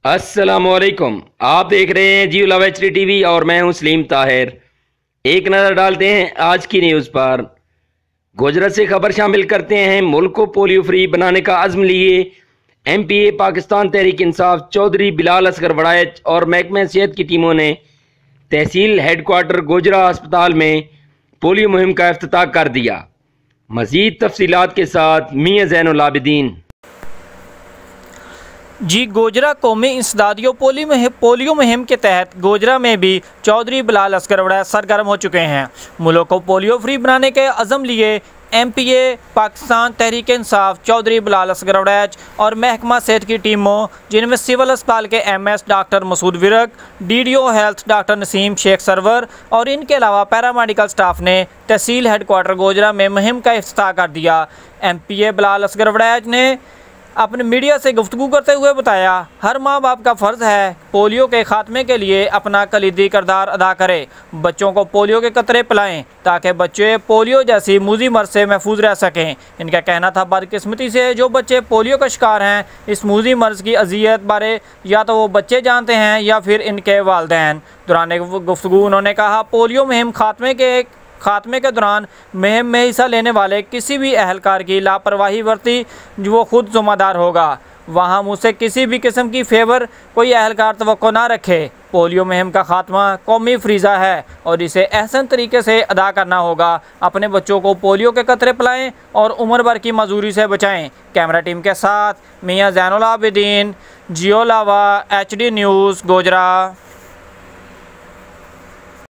अस्सलामुअलैकुम। आप देख रहे हैं जियो लव HD टीवी और मैं हूं सलीम ताहिर। एक नज़र डालते हैं आज की न्यूज़ पर। गुजरात से खबर शामिल करते हैं। मुल्क को पोलियो फ्री बनाने का अज़्म लिए MPA पाकिस्तान तहरीक इंसाफ चौधरी बिलाल असगर वड़ाइच और महकमे सेहत की टीमों ने तहसील हेडक्वार्टर गोजरा अस्पताल में पोलियो मुहिम का इफ्तिताह कर दिया। मज़ीद तफसीलात के साथ मियां ज़ैनुल आबिदीन। जी गोजरा कौमी इंसदादियों पोलियो मुहिम के तहत गोजरा में भी चौधरी बिलाल असगर वड़ाइच सरगर्म हो चुके हैं। मुल्क को पोलियो फ्री बनाने के अज़म लिए MPA पाकिस्तान तहरीक इंसाफ चौधरी बिलाल असगर वड़ाइच और महकमा सेहत की टीमों, जिनमें सिविल अस्पताल के MS doctor Masood Virk, DDO health doctor Naseem Sheikh Sarwar और इनके अलावा पैरामेडिकल स्टाफ ने तहसील हेडक्वार्टर गोजरा में मुहिम का इफ्तिताह कर दिया। MPA बिलाल असगर वड़ाइच ने अपने मीडिया से गुफ्तगू करते हुए बताया, हर माँ बाप का फ़र्ज़ है पोलियो के ख़ात्मे के लिए अपना कलीदी किरदार अदा करे। बच्चों को पोलियो के कतरे पिलाएं ताकि बच्चे पोलियो जैसी मूजी मर्ज़ से महफूज रह सकें। इनका कहना था, बदकिस्मती से जो बच्चे पोलियो का शिकार हैं, इस मूजी मर्ज़ की अजियत बारे या तो वो बच्चे जानते हैं या फिर इनके वालिदैन। दौरान गुफ्तगू उन्होंने कहा, पोलियो मुहिम खात्मे के दौरान मुहिम में हिस्सा लेने वाले किसी भी अहलकार की लापरवाही बरती जो वो खुद ज़िम्मेदार होगा। वहाँ मुझसे किसी भी किस्म की फेवर कोई अहलकार तवक्को ना रखे। पोलियो मुहिम का खात्मा कौमी फ्रीज़ा है और इसे एहसन तरीके से अदा करना होगा। अपने बच्चों को पोलियो के कतरे पिलाएं और उम्र भर की मजदूरी से बचाएं। कैमरा टीम के साथ मियां ज़ैनुल आबिदीन, जियो लावा HD न्यूज़ गोजरा।